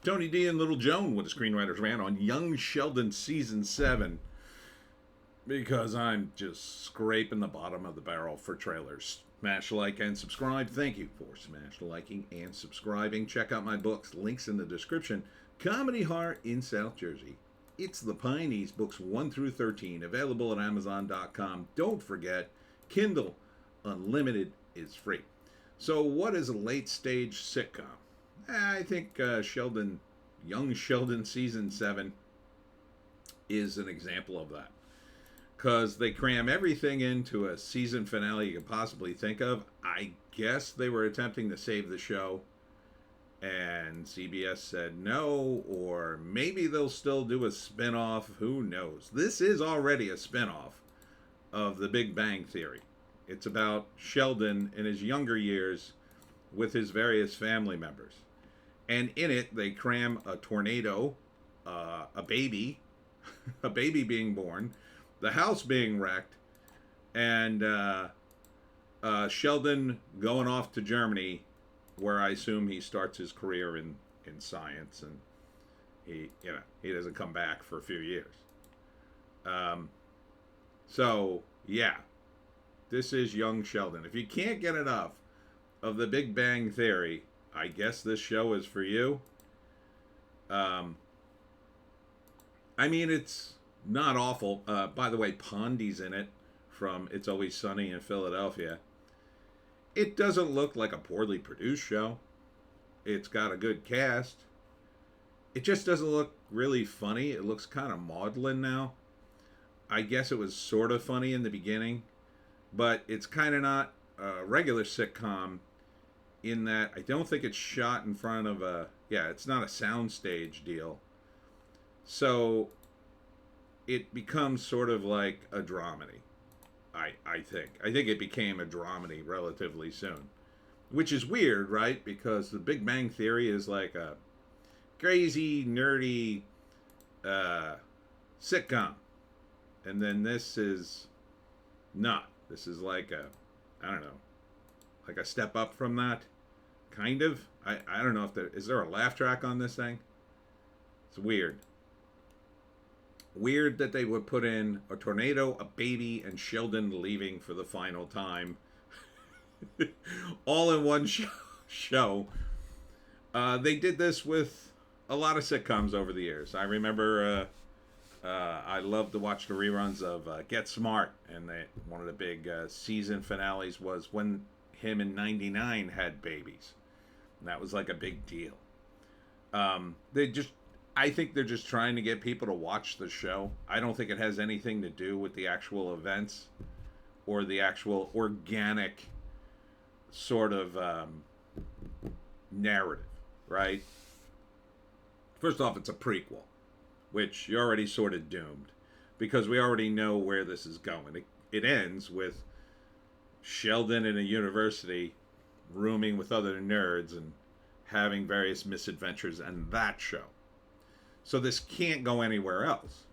Tony D and Little Joan with the Screenwriter's Rant on Young Sheldon Season 7 because I'm just scraping the bottom of the barrel for trailers. Smash like and subscribe. Thank you for smash liking and subscribing. Check out my books, links in the description. Comedy Heart in South Jersey. It's the Pineys, books 1 through 13, available at Amazon.com. Don't forget, Kindle Unlimited is free. So, what is a late stage sitcom? I think Young Sheldon Season 7 is an example of that. Because they cram everything into a season finale you could possibly think of. I guess they were attempting to save the show, and CBS said no, or maybe they'll still do a spin-off. Who knows? This is already a spin-off of The Big Bang Theory. It's about Sheldon in his younger years with his various family members. And in it, they cram a tornado, a baby, a baby being born, the house being wrecked, and Sheldon going off to Germany, where I assume he starts his career in science, and he doesn't come back for a few years. So yeah, this is Young Sheldon. If you can't get enough of The Big Bang Theory, I guess this show is for you. I mean, it's not awful. By the way, Pondy's in it from It's Always Sunny in Philadelphia. It doesn't look like a poorly produced show. It's got a good cast. It just doesn't look really funny. It looks kind of maudlin now. I guess it was sort of funny in the beginning, but it's kind of not a regular sitcom in that I don't think it's shot in front of it's not a soundstage deal. So it becomes sort of like a dramedy. I think it became a dramedy relatively soon, which is weird, right? Because The Big Bang Theory is like a crazy, nerdy sitcom, and then this is not. This is like like a step up from that, kind of. I don't know if is there a laugh track on this thing. It's weird. Weird that they would put in a tornado, a baby, and Sheldon leaving for the final time. All in one show. They did this with a lot of sitcoms over the years. I remember I loved to watch the reruns of Get Smart, and one of the big season finales was when him and 99 had babies. And that was like a big deal. I think they're just trying to get people to watch the show. I don't think it has anything to do with the actual events or the actual organic sort of narrative, right? First off, it's a prequel, which you're already sort of doomed because we already know where this is going. It ends with Sheldon in a university rooming with other nerds and having various misadventures and that show. So this can't go anywhere else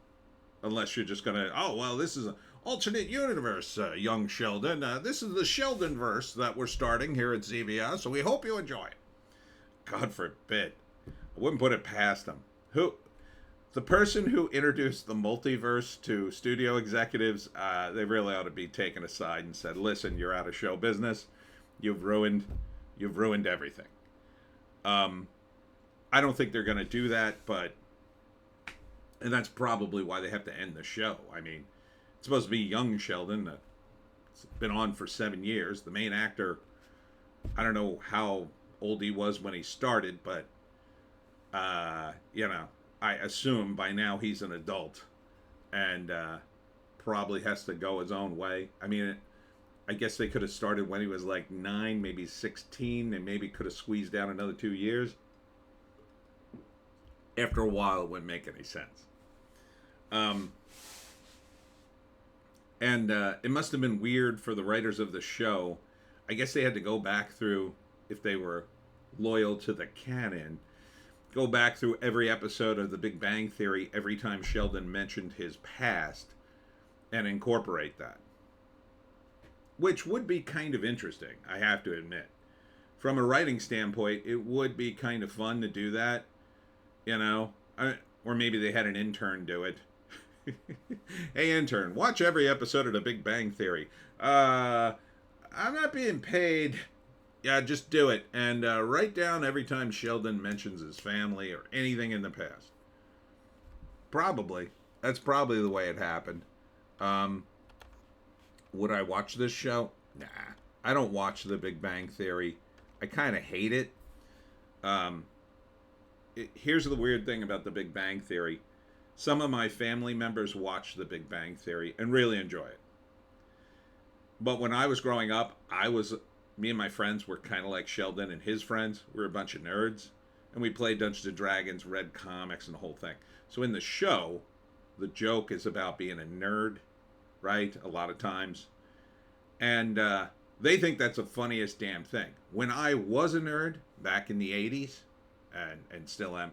unless you're just going to, this is an alternate universe, young Sheldon. This is the Sheldon-verse that we're starting here at CBS, so we hope you enjoy it. God forbid. I wouldn't put it past them. The person who introduced the multiverse to studio executives, they really ought to be taken aside and said, listen, you're out of show business. You've ruined everything. I don't think they're going to do that, and that's probably why they have to end the show. I mean, it's supposed to be young Sheldon. It's been on for 7 years. The main actor, I don't know how old he was when he started, but, I assume by now he's an adult and probably has to go his own way. I mean, I guess they could have started when he was like 9, maybe 16, and maybe could have squeezed down another 2 years. After a while, it wouldn't make any sense. It must have been weird for the writers of the show. I guess they had to go back through, if they were loyal to the canon, go back through every episode of The Big Bang Theory every time Sheldon mentioned his past and incorporate that. Which would be kind of interesting, I have to admit. From a writing standpoint, it would be kind of fun to do that. you know, or maybe they had an intern do it. Hey, intern, watch every episode of The Big Bang Theory. I'm not being paid. Yeah, just do it. And write down every time Sheldon mentions his family or anything in the past. Probably. That's probably the way it happened. Um, would I watch this show? Nah. I don't watch The Big Bang Theory. I kind of hate it. Um, Here's the weird thing about The Big Bang Theory. Some of my family members watch The Big Bang Theory and really enjoy it. But when I was growing up, me and my friends were kind of like Sheldon and his friends. We were a bunch of nerds, and we played Dungeons and Dragons, read comics, and the whole thing. So in the show, the joke is about being a nerd, right? A lot of times, and they think that's the funniest damn thing. When I was a nerd back in the '80s, and still am,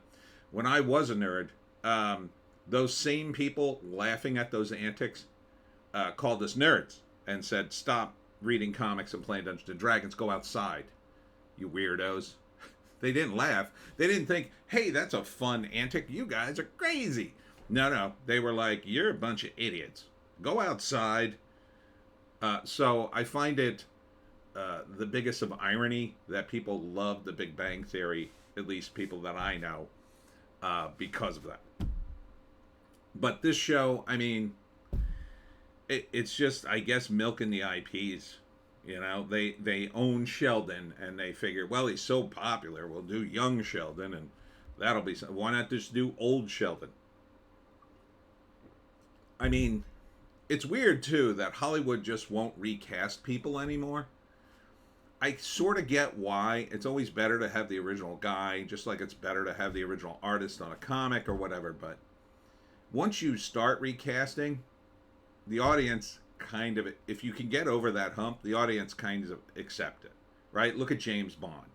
when I was a nerd, those same people laughing at those antics called us nerds and said, "Stop reading comics and playing Dungeons and Dragons. Go outside, you weirdos." They didn't laugh. They didn't think, "Hey, that's a fun antic. You guys are crazy." No, no. They were like, "You're a bunch of idiots. Go outside." So I find it the biggest of irony that people love The Big Bang Theory, at least people that I know, because of that. But this show, I mean, it's just, I guess, milking the IPs. You know, they own Sheldon, and they figure, well, he's so popular, we'll do young Sheldon, and that'll be why not just do old Sheldon? I mean, it's weird too that Hollywood just won't recast people anymore. I sort of get why. It's always better to have the original guy, just like it's better to have the original artist on a comic or whatever. But once you start recasting, the audience kind of, if you can get over that hump, the audience kind of accept it, right? Look at James Bond.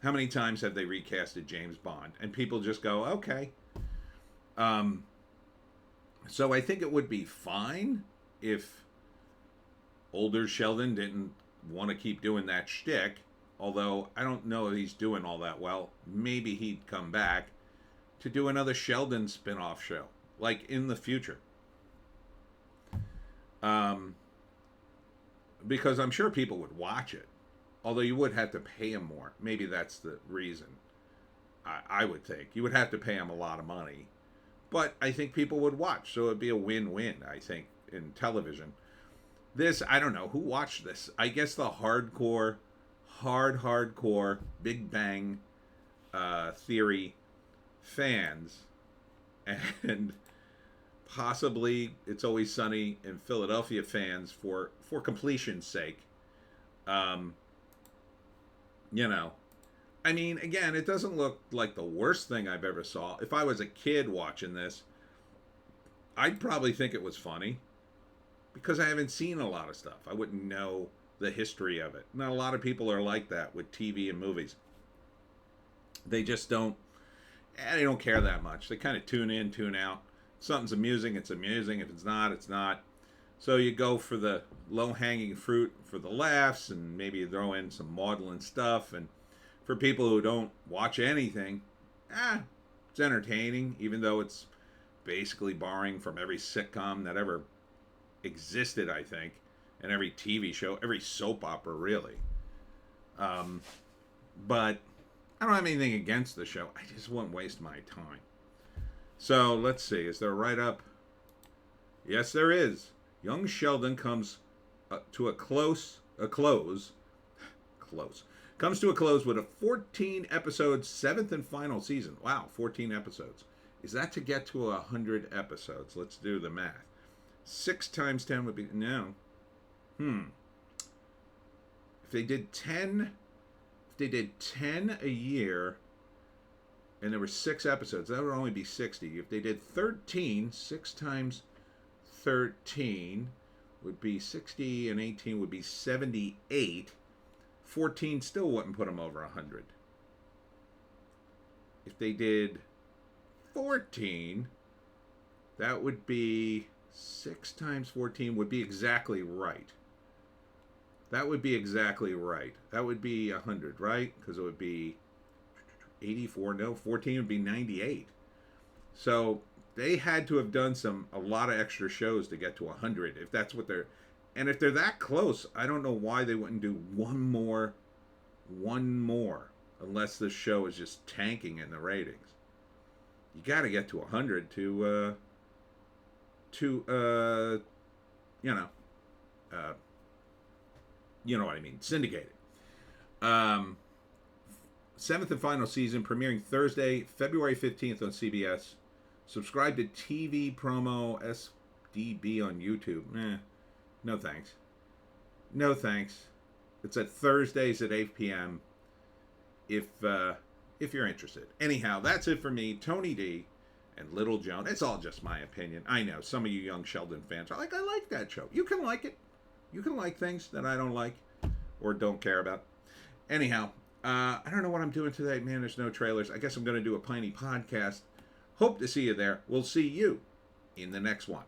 How many times have they recasted James Bond? And people just go, okay. Um, so I think it would be fine if older Sheldon didn't want to keep doing that shtick. Although I don't know if he's doing all that well. Maybe he'd come back to do another Sheldon spin-off show, like in the future. Because I'm sure people would watch it. Although you would have to pay him more. Maybe that's the reason. I would think. You would have to pay him a lot of money. But I think people would watch. So it would be a win-win, I think, in television. This, I don't know. Who watched this? I guess the hardcore Big Bang Theory fans. And possibly It's Always Sunny in Philadelphia fans for completion's sake. You know, I mean, again, it doesn't look like the worst thing I've ever saw. If I was a kid watching this, I'd probably think it was funny because I haven't seen a lot of stuff. I wouldn't know the history of it. Not a lot of people are like that with TV and movies. They just don't. They don't care that much. They kind of tune in, tune out. If something's amusing, it's amusing. If it's not, it's not. So you go for the low-hanging fruit for the laughs, and maybe you throw in some maudlin stuff. And for people who don't watch anything, it's entertaining, even though it's basically borrowing from every sitcom that ever existed, I think, and every TV show, every soap opera, really. But I don't have anything against the show. I just won't waste my time. So let's see. Is there a write-up? Yes, there is. Young Sheldon comes to a close, comes to a close with a 14-episode 7th and final season. Wow, 14 episodes. Is that to get to 100 episodes? Let's do the math. 6 times 10 would be, no. If they did 10 a year, and there were 6 episodes, that would only be 60. If they did 13, 6 times 13 would be 60, and 18 would be 78. 14 still wouldn't put them over 100. If they did 14, that would be 6 times 14 would be exactly right. That would be exactly right. That would be 100, right? Because it would be 84. No, 14 would be 98. So they had to have done a lot of extra shows to get to 100 if that's what they're, and if they're that close, I don't know why they wouldn't do one more, unless this show is just tanking in the ratings. You got to get to 100 you know, uh, you know what I mean, syndicated. Seventh and final season premiering Thursday, February 15th on CBS. Subscribe to TV Promo SDB on YouTube. No thanks. No thanks. It's at Thursdays at 8 p.m. If you're interested. Anyhow, that's it for me, Tony D and Little Joan. It's all just my opinion. I know some of you young Sheldon fans are like, I like that show. You can like it. You can like things that I don't like or don't care about. Anyhow, I don't know what I'm doing today. Man, there's no trailers. I guess I'm going to do a Piney podcast. Hope to see you there. We'll see you in the next one.